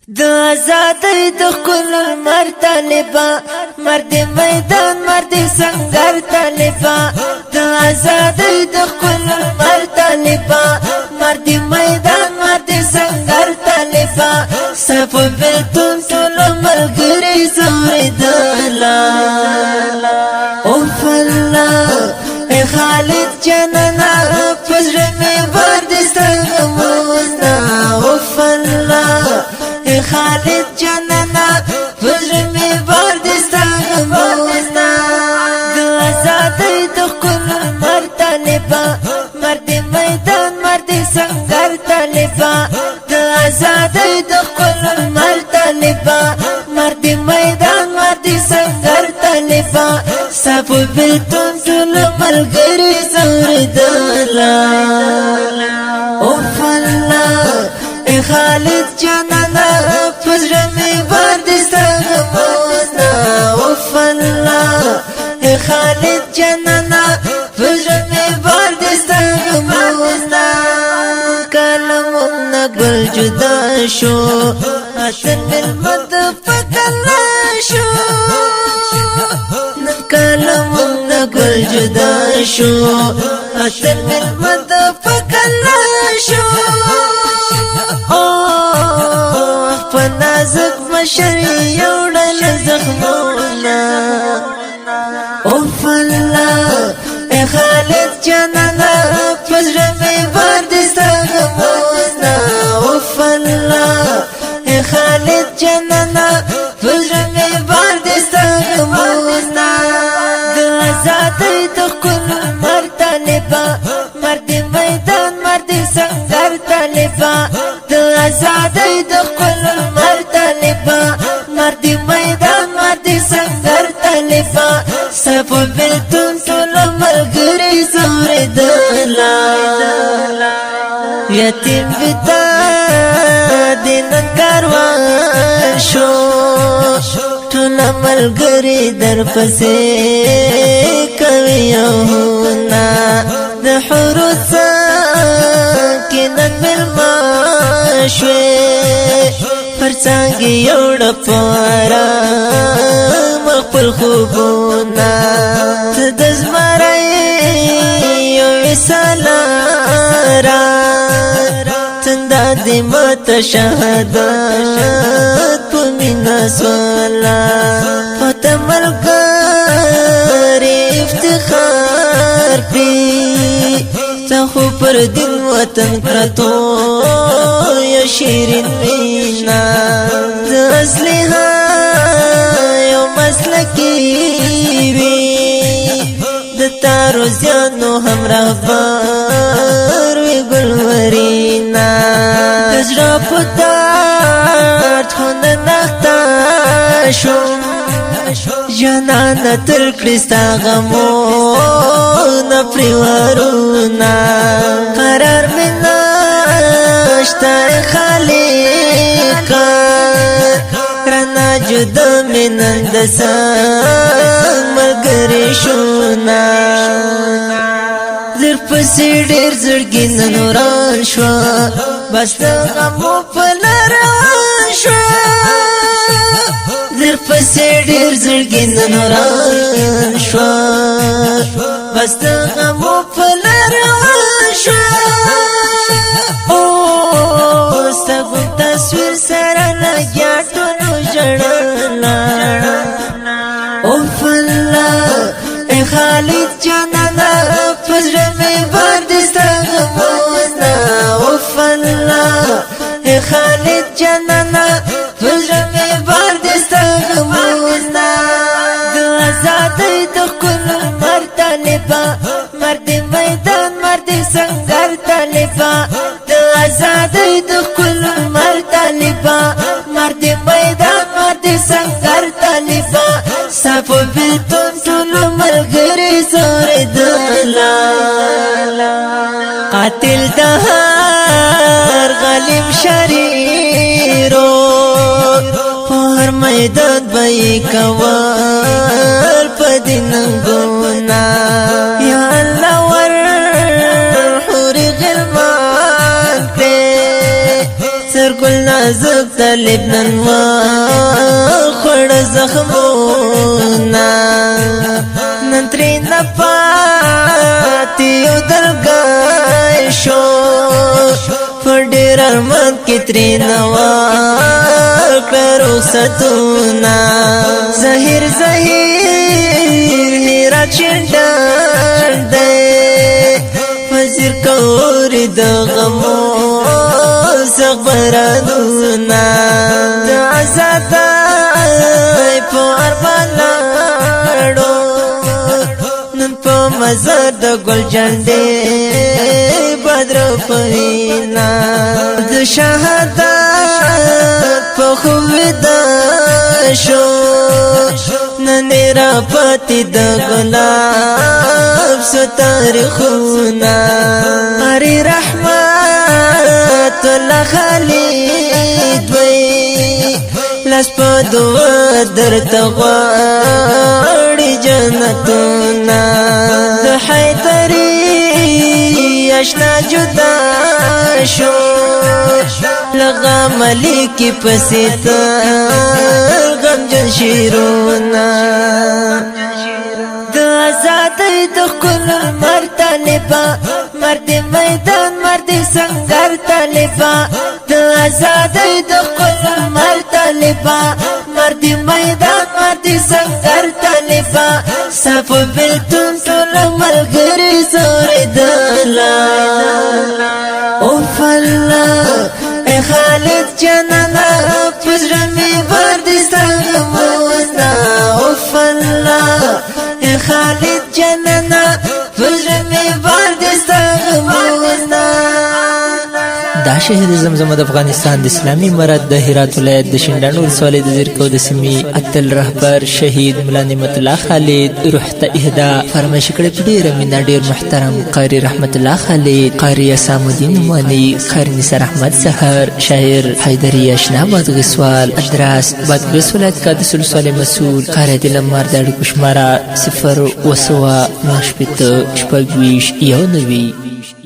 د آزادۍ د ښکل لمر طالبا، مرد میدان مرد سنگر طالبا، د آزادۍ د ښکل لمر طالبا، مرد میدان مرد سنگر طالبا، صف بیلتون ټول ملګري زوریدلا اوف الله ای خالد جانانا پزړه مې ورد ستغموزنا اوف الله ای خالد جانانا پزړه مې ورد ستغموزنا د آزادۍ د ښکل لمر طالبا، مرد میدان مرد سنگر طالبا، د آزادۍ د ښکل لمر طالبا، مرد میدان مرد سنگر طالبا، صف بیلتون ټول ملګري زوریدلا اوف الله ای خالد جانانا پزړه مې ورد ستغموزنا اوف الله ای خالد جانانا پزړه مې ورد ستغموزنا کلمونه ګل جدا شو اتن ملمد پکلا شو کلمونه ګل جدا شو اتن ملمد پکلا شو په نازک مشر یوړل زخمونه اوف الله ای خالد جانانا پزړه مې ورد ستغموزنا اوف الله ای خالد جانانا پزړه مې ورد ستغموزنا د آزادۍ د ښکل لمر طالبا، مرد میدان مرد سنگر طالبا، د آزادۍ د ښکل لمر طالبا، مرد میدان مرد سنگر طالبا، صف بیلتون ټول ملګري زوریدلا یتیم بتا دین کاروان شو ټول ملګري در پسې کوي یونا د حروس کې نن ملما شوي پر څنګه یوړ پارا مخبل خوبونا ته د زمرای یو سالارا تندا دې مت شهادت پمینا سوالا فتح ملګری افتخار پی تا خو پر دین وطن پرتو یا شیرین مینا د اصلی ها یو مسلکی وی د تارو زیانو همراه بار وی ګلورینا دزړه پدارت هون نختا شوم جانان تر کړستا غمو نپریوارونا قرار منا شتر خالقا رنا جدا منند سان ملګری شونا زر پسې ډېر زړګي نوران شو بس د غمو په لاران شو زر پسې ډېر زړګي نوران شو بس د غمو په لاران شو او ستګو تصویر سره لګیا ټولو ژړلا اوف الله ای خالد جانانا پزړه مې ورد ستغموزنا اوف الله ای خالد جانانا پزړه مې ورد ستغموزنا د آزادۍ د ښکل لمر طالبا، مرد میدان مرد سنگر طالبا، د آزادۍ د ښکل لمر طالبا، مرد میدان مرد سنگر طالبا، صف بیلتون ټول ملګري زوریدلا قاتل د هر غلیم شریرو پر میدان بای کول پدینګونا یا الله ور حور غلمان ته سرګل نازک طالب نن وخوړ زخمونه نن ترې نه پاتې یو دلګی شو په ډېر ارمان کې ترې نه ورکړه رخصتونه زهیر هیرات چې ډنډ دی وزیر کورې د غمو سخت بارانونه د ازادۍ په ارمان لاړو نن په مزار د ګل جنډې بدر په وینا د شهادت په خوب ویده شو نن را پاتې د ګلاب سو تاریخونه اری رحمت الله خالد وی لاس په دعا درته غواړي جنتونه د حیدري اشنا جدا شو لغا ملکی پسې تر غمجن شیرونه د آزادۍ د ښکل لمر طالبه مرد میدان مرد سنګر طالبه د آزادۍ د ښکل لمر طالبه مرد میدان مرد سنګر طالبه صف بلتون ټول ملګري زورېدله اوف الله ای خالد جانانه په زړه مې بار دي ستا غمونه اوف الله ای خالد جانانه په زړه مې بار دي ستا غمونه دا شهر زمزم د افغانستان د اسلامي امارت د هرات ولایت د شینډاڼ ولسوالۍ د زیرکو د سیمې اتل رهبر شهید ملا نعمت الله خالد روح ته اهدا فرمایش کړی په ډېره مینه ډېر محترم قاري رحمت الله خالد قاري اسام الدین نعماني قاري نثار احمد سحر شاعر حیدري اشنا بادغسوال ادراس بادغس ولایت قادس ولسوالۍ مسؤول قاري دل امار د اړیکو شماره 0 وسوه 9 شپږ 1 90